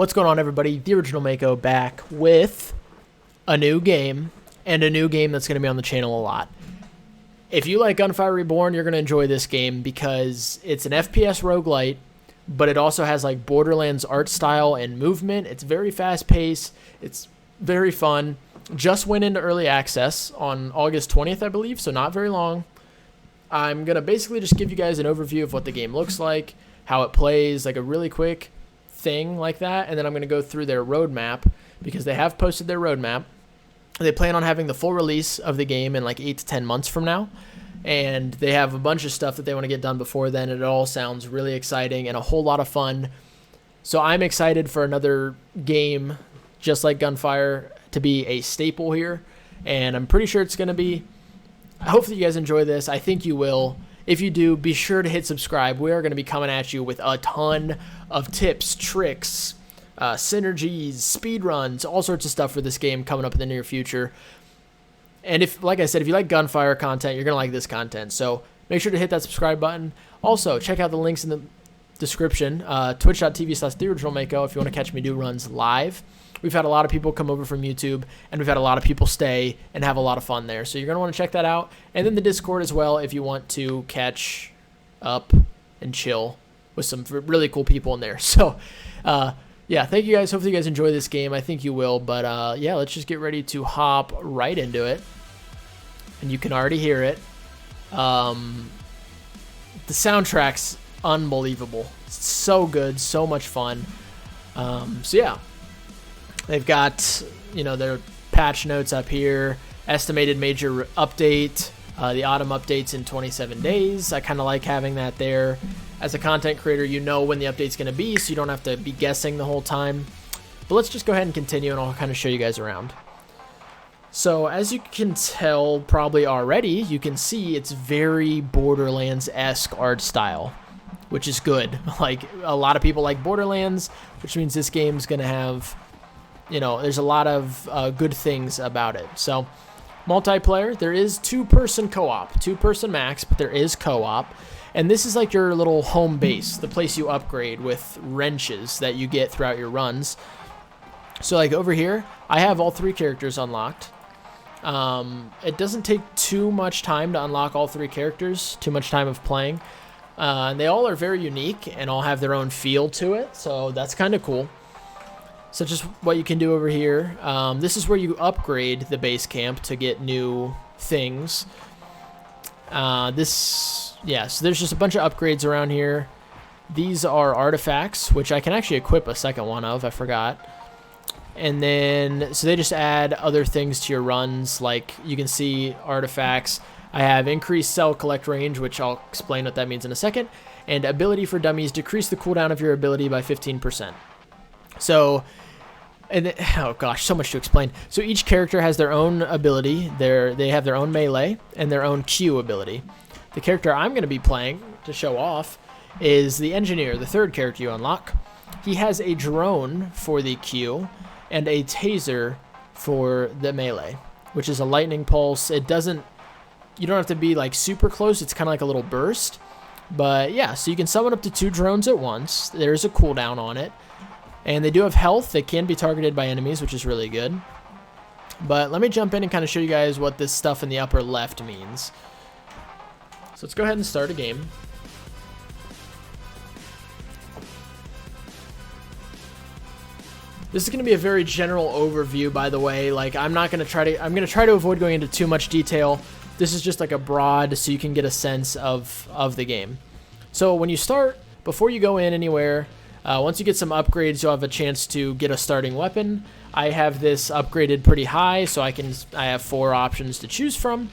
What's going on, everybody? The Original Mako back with a new game, and a new game that's going to be on the channel a lot. If you like Gunfire Reborn, you're going to enjoy this game because it's an FPS roguelite, but it also has like Borderlands art style and movement. It's very fast-paced. It's very fun. Just went into early access on August 20th, I believe, so not very long. I'm going to basically just give you guys an overview of what the game looks like, how it plays, like a really quick thing like that, and then I'm going to go through their roadmap because they have posted their roadmap. They plan on having the full release of the game in like 8 to 10 months from now, and they have a bunch of stuff that they want to get done before then. It all sounds really exciting and a whole lot of fun. So I'm excited for another game just like Gunfire to be a staple here, and I'm pretty sure it's going to be. Hopefully you guys enjoy this. I think you will. If you do, be sure to hit subscribe. We are going to be coming at you with a ton of tips, tricks, synergies, speedruns, all sorts of stuff for this game coming up in the near future. And if, like I said, if you like Gunfire content, you're going to like this content. So make sure to hit that subscribe button. Also, check out the links in the description. Twitch.tv/TheOriginalMako if you want to catch me do runs live. We've had a lot of people come over from YouTube, and we've had a lot of people stay and have a lot of fun there. So you're going to want to check that out. And then the Discord as well if you want to catch up and chill with some really cool people in there. So, yeah, thank you guys. Hopefully you guys enjoy this game. I think you will. But, yeah, let's just get ready to hop right into it. And you can already hear it. The soundtrack's unbelievable. It's so good. So much fun. So, yeah. They've got, their patch notes up here, estimated major update, the autumn updates in 27 days. I kind of like having that there. As a content creator, you know when the update's going to be, so you don't have to be guessing the whole time. But let's just go ahead and continue, and I'll kind of show you guys around. So as you can tell probably already, you can see it's very Borderlands-esque art style, which is good. Like, a lot of people like Borderlands, which means this game's going to have... there's a lot of good things about it. So, multiplayer, there is two-person co-op. Two-person max, but there is co-op. And this is like your little home base, the place you upgrade with wrenches that you get throughout your runs. So, like over here, I have all 3 characters unlocked. It doesn't take too much time to unlock all 3 characters, too much time of playing. And they all are very unique and all have their own feel to it, so that's kind of cool. So just what you can do over here. This is where you upgrade the base camp to get new things. So there's just a bunch of upgrades around here. These are artifacts, which I can actually equip a second one of. I forgot. And then, so they just add other things to your runs. Like you can see artifacts. I have increased cell collect range, which I'll explain what that means in a second. And ability for dummies, decrease the cooldown of your ability by 15%. So, oh gosh, so much to explain. So each character has their own ability. They have their own melee and their own Q ability. The character I'm going to be playing to show off is the engineer, the 3rd character you unlock. He has a drone for the Q and a taser for the melee, which is a lightning pulse. You don't have to be like super close. It's kind of like a little burst. But yeah, so you can summon up to 2 drones at once. There's a cooldown on it. And they do have health. They can be targeted by enemies, which is really good. But let me jump in and kind of show you guys what this stuff in the upper left means. So let's go ahead and start a game. This is going to be a very general overview, by the way. Like, I'm going to try to avoid going into too much detail. This is just like a broad, so you can get a sense of the game. So when you start, before you go in anywhere... once you get some upgrades, you'll have a chance to get a starting weapon. I have this upgraded pretty high, so I have 4 options to choose from.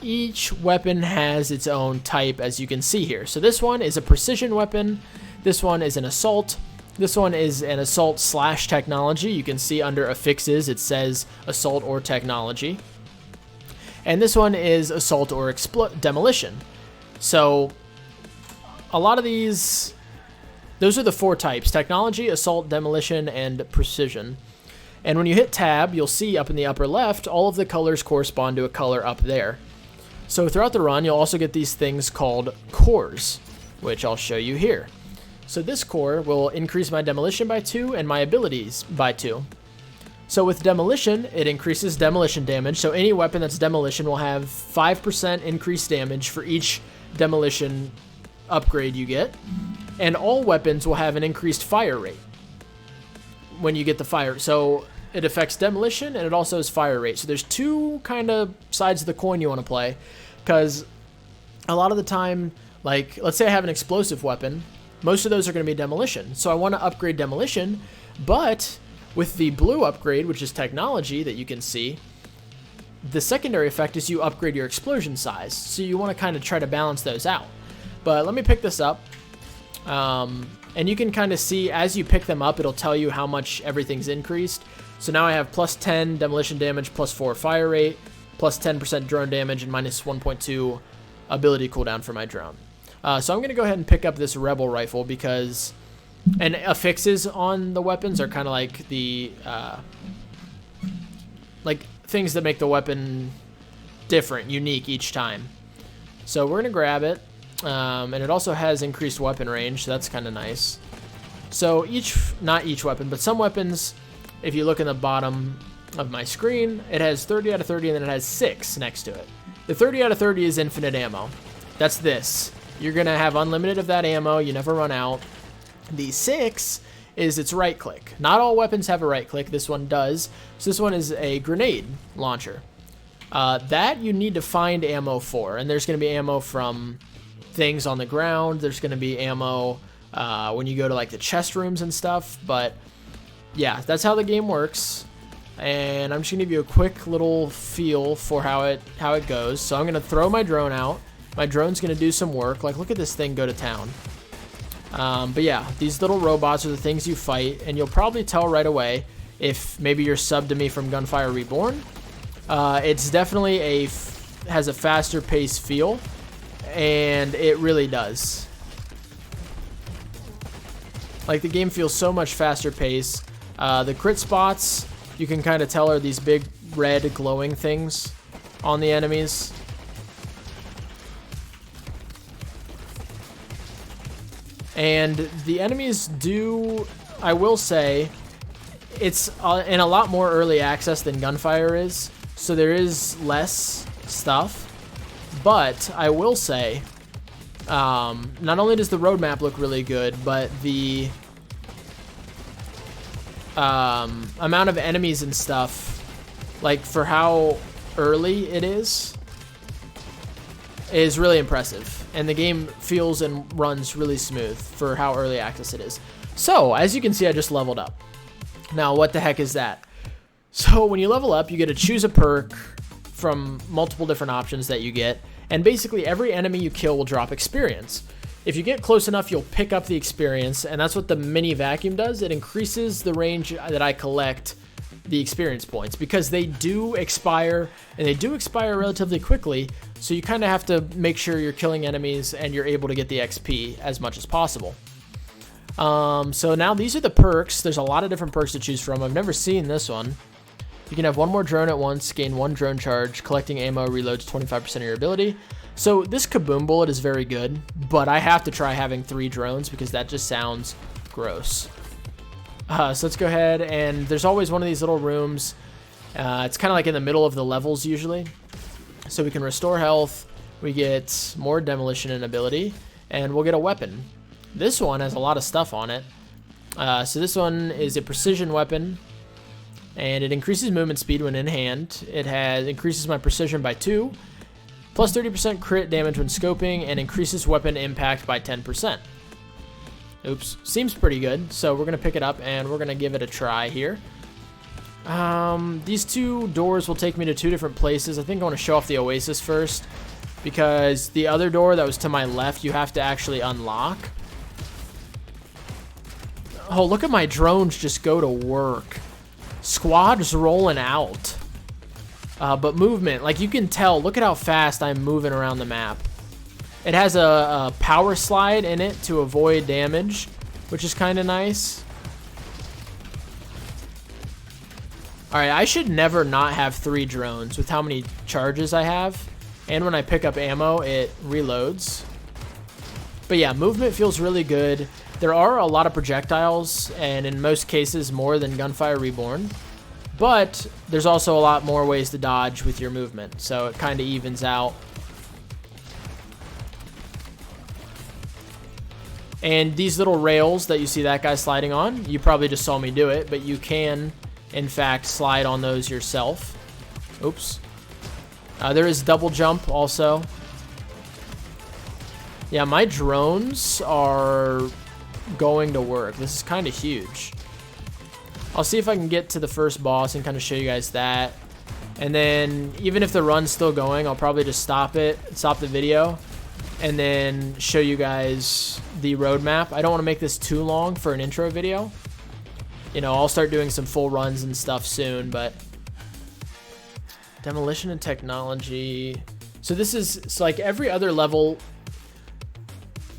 Each weapon has its own type, as you can see here. So this one is a precision weapon. This one is an assault. This one is an assault/technology. You can see under affixes it says assault or technology. And this one is assault or demolition. So a lot of these... Those are the 4 types: technology, assault, demolition, and precision. And when you hit tab, you'll see up in the upper left, all of the colors correspond to a color up there. So throughout the run, you'll also get these things called cores, which I'll show you here. So this core will increase my demolition by 2 and my abilities by 2. So with demolition, it increases demolition damage. So any weapon that's demolition will have 5% increased damage for each demolition upgrade you get. And all weapons will have an increased fire rate when you get the fire. So it affects demolition and it also has fire rate. So there's two kind of sides of the coin you want to play, because a lot of the time, like let's say I have an explosive weapon, most of those are going to be demolition. So I want to upgrade demolition, but with the blue upgrade, which is technology that you can see, the secondary effect is you upgrade your explosion size. So you want to kind of try to balance those out. But let me pick this up. And you can kind of see as you pick them up, it'll tell you how much everything's increased. So now I have plus 10 demolition damage, plus 4 fire rate, plus 10% drone damage, and minus 1.2 ability cooldown for my drone. So I'm going to go ahead and pick up this Rebel rifle because... And affixes on the weapons are kind of like the, like things that make the weapon different, unique each time. So we're going to grab it, and it also has increased weapon range, so that's kind of nice. So not each weapon, but some weapons, if you look in the bottom of my screen, it has 30 out of 30, and then it has 6 next to it. The 30 out of 30 is infinite ammo. That's this. You're going to have unlimited of that ammo, you never run out. The 6 is its right click. Not all weapons have a right click. This one does. So this one is a grenade launcher. That you need to find ammo for. And there's going to be ammo from things on the ground. There's going to be ammo when you go to like the chest rooms and stuff. But yeah, that's how the game works. And I'm just going to give you a quick little feel for how it goes. So I'm going to throw my drone out. My drone's going to do some work. Like, look at this thing go to town. But yeah, these little robots are the things you fight, and you'll probably tell right away if maybe you're subbed to me from Gunfire Reborn. It's definitely has a faster pace feel, and it really does. Like, the game feels so much faster pace. The crit spots, you can kind of tell, are these big red glowing things on the enemies. And the enemies do, I will say, it's in a lot more early access than Gunfire is, so there is less stuff. But I will say, not only does the roadmap look really good, but the amount of enemies and stuff, like for how early it is really impressive. And the game feels and runs really smooth for how early access it is. So, as you can see, I just leveled up. Now, what the heck is that? So, when you level up, you get to choose a perk from multiple different options that you get. And basically, every enemy you kill will drop experience. If you get close enough, you'll pick up the experience. And that's what the mini vacuum does. It increases the range that I collect the experience points, because they do expire, and they do expire relatively quickly, so you kind of have to make sure you're killing enemies and you're able to get the XP as much as possible. So now these are the perks. There's a lot of different perks to choose from. I've never seen this one. You can have one more drone at once, gain 1 drone charge, collecting ammo reloads 25% of your ability. So this kaboom bullet is very good, but I have to try having 3 drones because that just sounds gross. So let's go ahead, and there's always one of these little rooms. It's kind of like in the middle of the levels usually. So we can restore health, we get more demolition and ability, and we'll get a weapon. This one has a lot of stuff on it. So this one is a precision weapon, and it increases movement speed when in hand. It increases my precision by 2, plus 30% crit damage when scoping, and increases weapon impact by 10%. Oops, seems pretty good. So we're gonna pick it up and we're gonna give it a try here. These 2 doors will take me to 2 different places. I think I want to show off the Oasis first, because the other door that was to my left, you have to actually unlock. Oh, look at my drones just go to work. Squad's rolling out. But movement, like you can tell, look at how fast I'm moving around the map. It has a power slide in it to avoid damage, which is kind of nice. Alright, I should never not have 3 drones with how many charges I have. And when I pick up ammo, it reloads. But yeah, movement feels really good. There are a lot of projectiles, and in most cases more than Gunfire Reborn. But there's also a lot more ways to dodge with your movement, so it kind of evens out. And these little rails that you see that guy sliding on, you probably just saw me do it, but you can, in fact, slide on those yourself. Oops. There is double jump also. Yeah, my drones are going to work. This is kind of huge. I'll see if I can get to the first boss and kind of show you guys that. And then, even if the run's still going, I'll probably just stop the video, and then show you guys the roadmap. I don't want to make this too long for an intro video. You know, I'll start doing some full runs and stuff soon, but... Demolition and technology. So this is, it's like every other level,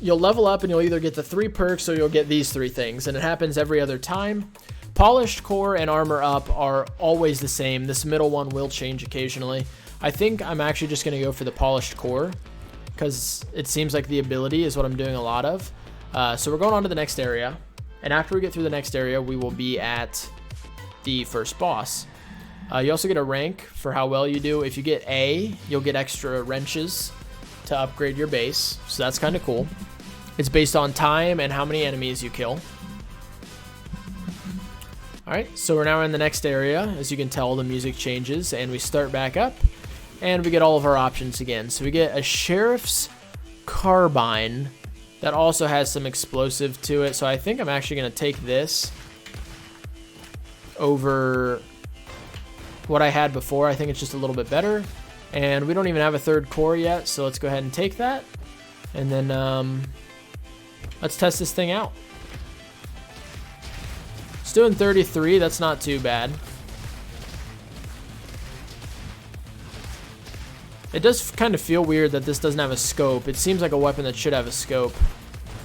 you'll level up and you'll either get the 3 perks or you'll get these 3 things, and it happens every other time. Polished core and armor up are always the same. This middle one will change occasionally. I think I'm actually just going to go for the polished core, because it seems like the ability is what I'm doing a lot of. So we're going on to the next area, and after we get through the next area, we will be at the first boss. You also get a rank for how well you do. If you get A, you'll get extra wrenches to upgrade your base, so that's kind of cool. It's based on time and how many enemies you kill. Alright, so we're now in the next area. As you can tell, the music changes, and we start back up, and we get all of our options again. So we get a sheriff's carbine that also has some explosive to it, so I think I'm actually going to take this over what I had before. I think it's just a little bit better, and we don't even have a 3rd core yet, so let's go ahead and take that, and then let's test this thing out. It's doing 33, that's not too bad. It does kind of feel weird that this doesn't have a scope. It seems like a weapon that should have a scope,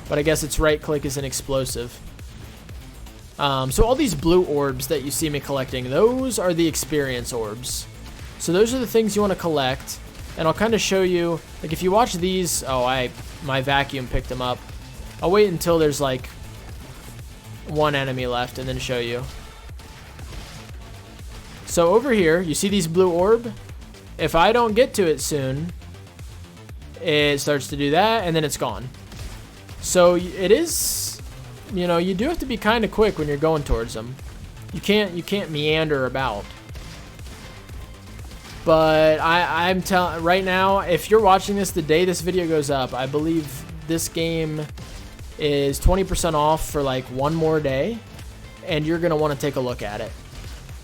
but I guess its right click is an explosive. So all these blue orbs that you see me collecting, those are the experience orbs. So those are the things you want to collect, and I'll kind of show you, like if you watch these, my vacuum picked them up. I'll wait until there's like 1 enemy left and then show you. So over here, you see these blue orb? If I don't get to it soon, it starts to do that, and then it's gone. So it is, you know, you do have to be kind of quick when you're going towards them. You can't meander about. But I'm telling right now, if you're watching this the day this video goes up, I believe this game is 20% off for like 1 more day, and you're gonna want to take a look at it.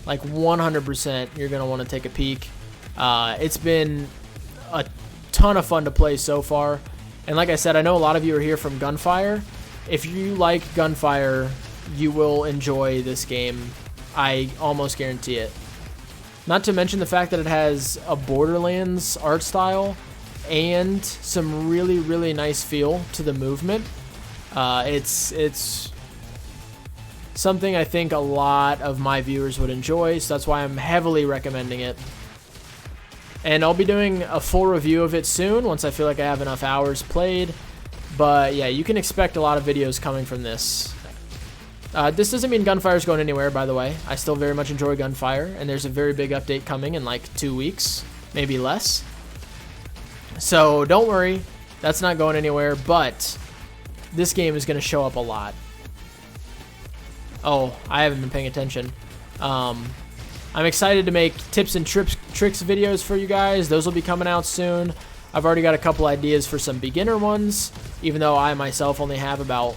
Like 100%, you're gonna want to take a peek. It's been a ton of fun to play so far, and like I said, I know a lot of you are here from Gunfire. If you like Gunfire, you will enjoy this game. I almost guarantee it. Not to mention the fact that it has a Borderlands art style and some really, really nice feel to the movement. It's something I think a lot of my viewers would enjoy, so that's why I'm heavily recommending it. And I'll be doing a full review of it soon once I feel like I have enough hours played. But yeah, you can expect a lot of videos coming from this. This doesn't mean Gunfire's going anywhere, by the way. I still very much enjoy Gunfire, and there's a very big update coming in like 2 weeks, maybe less. So don't worry, that's not going anywhere, but this game is going to show up a lot. Oh, I haven't been paying attention. I'm excited to make tips and tricks videos for you guys. Those will be coming out soon. I've already got a couple ideas for some beginner ones, even though I myself only have about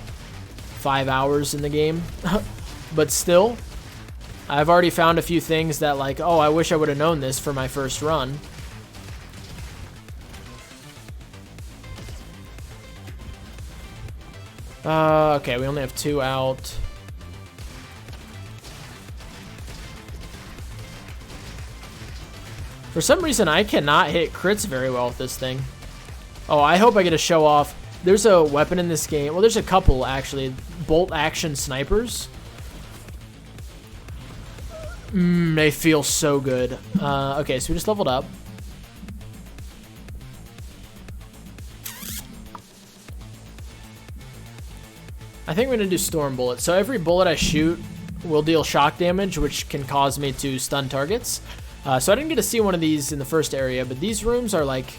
5 hours in the game. But still, I've already found a few things that like, oh, I wish I would have known this for my first run. Okay, we only have 2 out. For some reason, I cannot hit crits very well with this thing. Oh, I hope I get to show off. There's a weapon in this game. Well, there's a couple, actually. Bolt action snipers. They feel so good. Okay, so we just leveled up. I think we're going to do storm bullet. So every bullet I shoot will deal shock damage, which can cause me to stun targets. So I didn't get to see one of these in the first area, but these rooms are like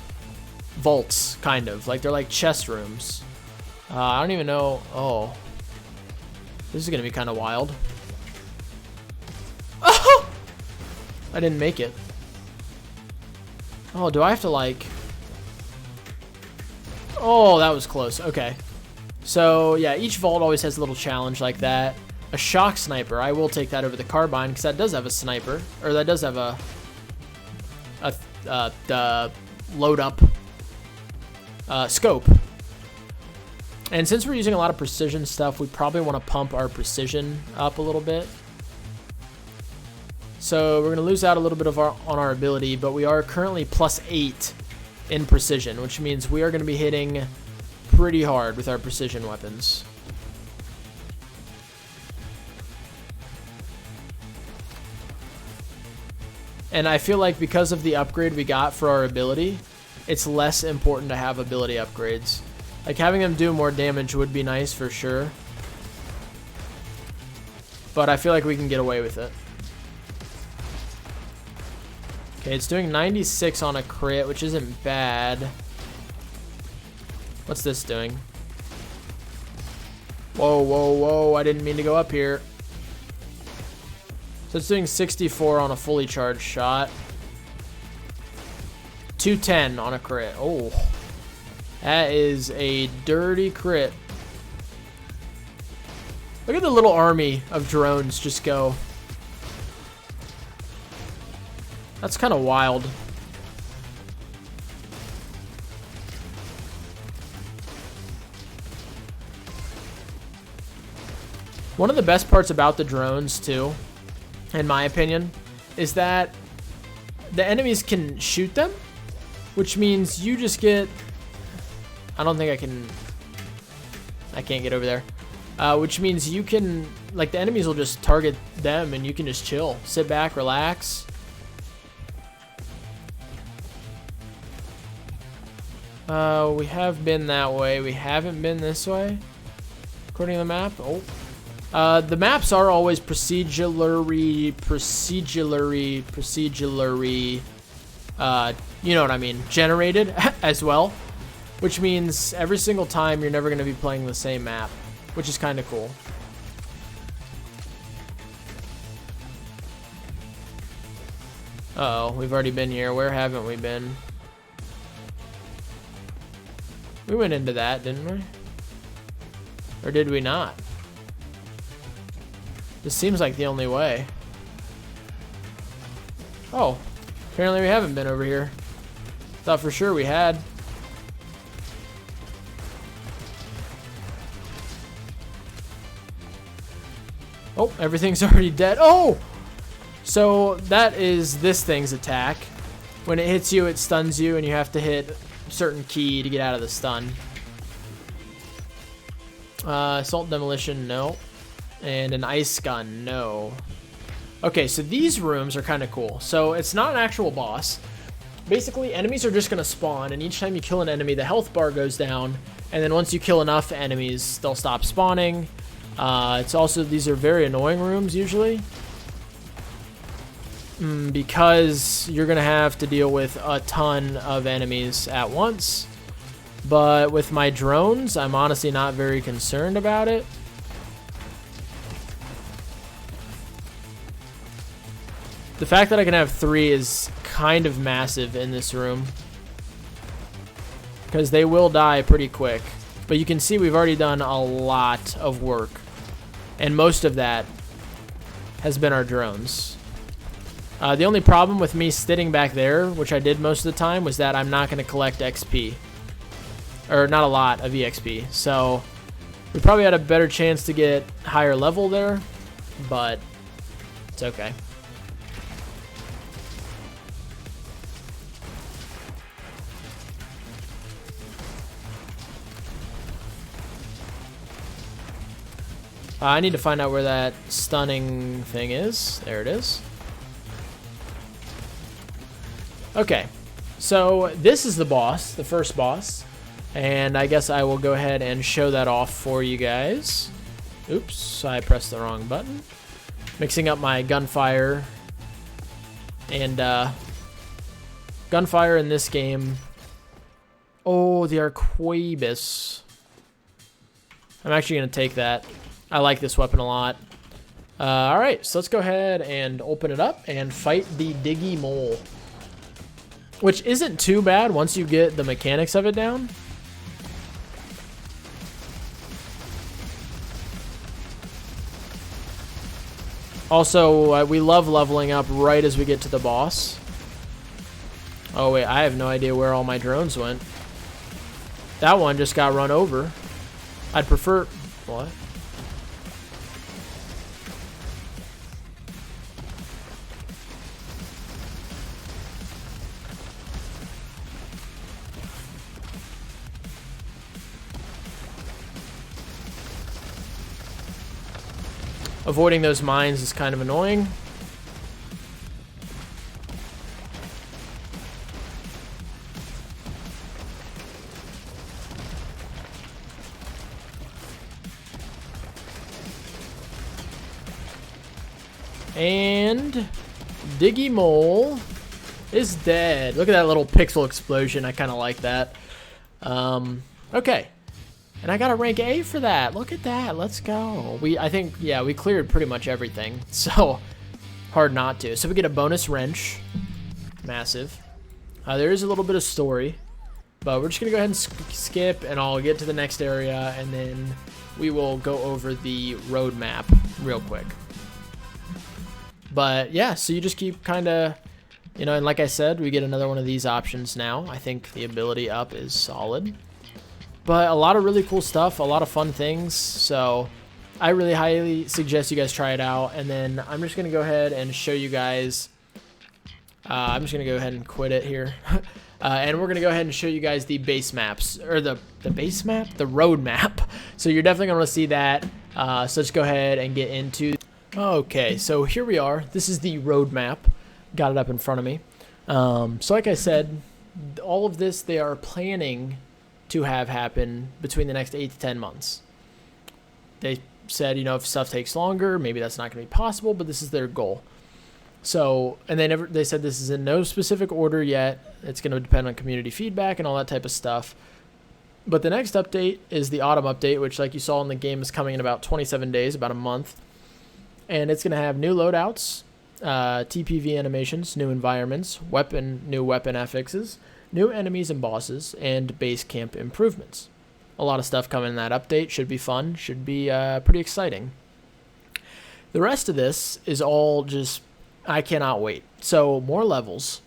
vaults, kind of. Like they're like chest rooms. I don't even know. Oh. This is going to be kind of wild. Oh! I didn't make it. Oh, do I have to like... Oh, that was close. Okay. So, yeah, each vault always has a little challenge like that. A shock sniper. I will take that over the carbine because that does have a sniper. Or that does have a load up scope. And since we're using a lot of precision stuff, we probably want to pump our precision up a little bit. So we're going to lose out a little bit on our ability, but we are currently +8 in precision, which means we are going to be hitting pretty hard with our precision weapons. And I feel like because of the upgrade we got for our ability, it's less important to have ability upgrades. Like having them do more damage would be nice for sure, but I feel like we can get away with it. Okay, it's doing 96 on a crit, which isn't bad. What's this doing? Whoa, whoa, whoa, I didn't mean to go up here. So it's doing 64 on a fully charged shot. 210 on a crit. Oh, that is a dirty crit. Look at the little army of drones just go. That's kind of wild. One of the best parts about the drones, too, in my opinion, is that the enemies can shoot them, which means you just get... I don't think I can... I can't get over there. Which means you can... Like, the enemies will just target them, and you can just chill. Sit back, relax. We have been that way. We haven't been this way, according to the map. Oh. The maps are always procedurally, you know what I mean, generated as well, which means every single time you're never going to be playing the same map, which is kind of cool. Uh-oh, we've already been here. Where haven't we been? We went into that, didn't we? Or did we not? This seems like the only way. Oh, apparently we haven't been over here. Thought for sure we had. Oh, everything's already dead. Oh! So that is this thing's attack. When it hits you, it stuns you, and you have to hit a certain key to get out of the stun. Assault demolition, no. And an ice gun, no. Okay, so these rooms are kind of cool. So it's not an actual boss. Basically, enemies are just going to spawn, and each time you kill an enemy, the health bar goes down, and then once you kill enough enemies, they'll stop spawning. It's also, these are very annoying rooms, usually. Because you're going to have to deal with a ton of enemies at once. But with my drones, I'm honestly not very concerned about it. The fact that I can have 3 is kind of massive in this room, because they will die pretty quick. But you can see we've already done a lot of work, and most of that has been our drones. The only problem with me sitting back there, which I did most of the time, was that I'm not going to collect XP. Or not a lot of EXP. So we probably had a better chance to get higher level there, but it's okay. I need to find out where that stunning thing is. There it is. Okay, so this is the boss, the first boss. And I guess I will go ahead and show that off for you guys. Oops, I pressed the wrong button. Mixing up my Gunfire. And Gunfire in this game. Oh, the Arquebus. I'm actually going to take that. I like this weapon a lot. Alright, so let's go ahead and open it up and fight the Diggy Mole. Which isn't too bad once you get the mechanics of it down. Also, we love leveling up right as we get to the boss. Oh wait, I have no idea where all my drones went. That one just got run over. I'd prefer... What? Avoiding those mines is kind of annoying. And Diggy Mole is dead. Look at that little pixel explosion. I kind of like that. Okay. And I got a rank A for that. Look at that. Let's go. I think, yeah, we cleared pretty much everything. So, hard not to. So we get a bonus wrench. Massive. There is a little bit of story. But we're just going to go ahead and skip. And I'll get to the next area. And then we will go over the road map real quick. But, yeah, so you just keep kind of... You know, and like I said, we get another one of these options now. I think the ability up is solid. But a lot of really cool stuff, a lot of fun things, so I really highly suggest you guys try it out. And then I'm just going to go ahead and show you guys, I'm just going to go ahead and quit it here. And we're going to go ahead and show you guys the base maps, or the base map? The road map. So you're definitely going to see that, so let's go ahead and get into. Okay, so here we are. This is the road map. Got it up in front of me. So like I said, all of this they are planning to have happen between the next 8 to 10 months. They said, you know, if stuff takes longer, maybe that's not going to be possible, but this is their goal. So, and they said this is in no specific order yet. It's going to depend on community feedback and all that type of stuff. But the next update is the autumn update, which like you saw in the game is coming in about 27 days, about a month. And it's going to have new loadouts, TPV animations, new environments, new weapon affixes, new enemies and bosses, and base camp improvements. A lot of stuff coming in that update. Should be fun. Should be pretty exciting. The rest of this is all just, I cannot wait. So more levels.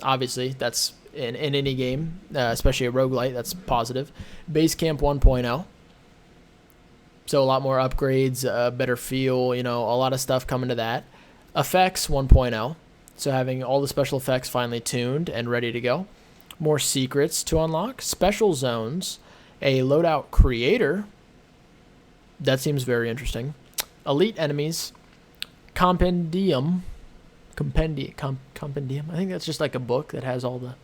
Obviously, that's in any game, especially a roguelite, that's positive. Base camp 1.0. So a lot more upgrades, better feel, you know, a lot of stuff coming to that. Effects 1.0. So having all the special effects finally tuned and ready to go. More secrets to unlock, special zones, a loadout creator. That seems very interesting. Elite enemies, compendium. I think that's just like a book that has all the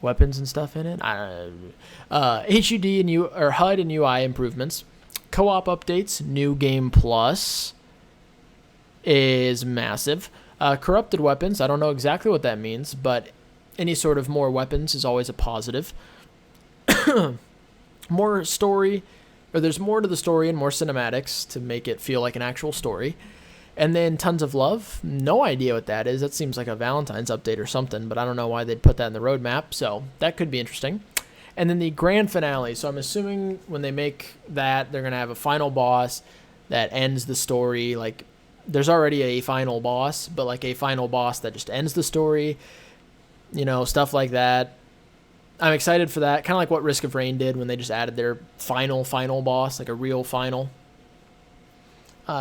weapons and stuff in it. HUD and HUD and UI improvements, co-op updates, new game plus is massive. Corrupted weapons. I don't know exactly what that means, but any sort of more weapons is always a positive. More story, or there's more to the story and more cinematics to make it feel like an actual story. And then tons of love. No idea what that is. That seems like a Valentine's update or something, but I don't know why they'd put that in the roadmap, so that could be interesting. And then the grand finale. So I'm assuming when they make that, they're going to have a final boss that ends the story. Like, there's already a final boss, but like a final boss that just ends the story. You know, stuff like that. I'm excited for that. Kind of like what Risk of Rain did when they just added their final boss, like a real final.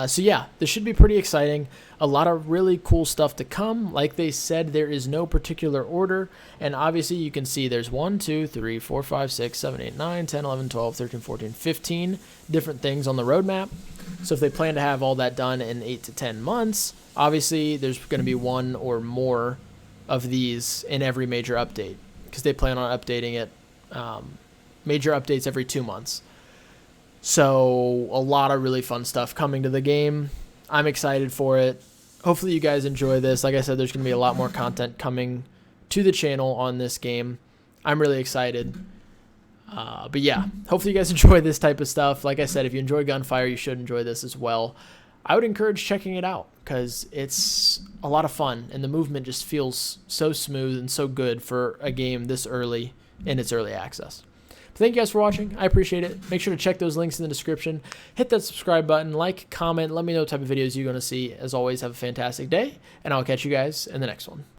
So yeah, this should be pretty exciting. A lot of really cool stuff to come. Like they said, there is no particular order. And obviously you can see there's 1, 2, 3, 4, 5, 6, 7, 8, 9, 10, 11, 12, 13, 14, 15 different things on the roadmap. So if they plan to have all that done in 8 to 10 months, obviously there's going to be one or more of these in every major update because they plan on updating it major updates every 2 months. So a lot of really fun stuff coming to the game. I'm excited for it. Hopefully you guys enjoy this. Like I said, there's going to be a lot more content coming to the channel on this game. I'm really excited. But yeah, hopefully you guys enjoy this type of stuff. Like I said, if you enjoy Gunfire, you should enjoy this as well. I would encourage checking it out because it's a lot of fun, and the movement just feels so smooth and so good for a game this early in its early access. Thank you guys for watching. I appreciate it. Make sure to check those links in the description. Hit that subscribe button, like, comment, let me know what type of videos you're going to see. As always, have a fantastic day, and I'll catch you guys in the next one.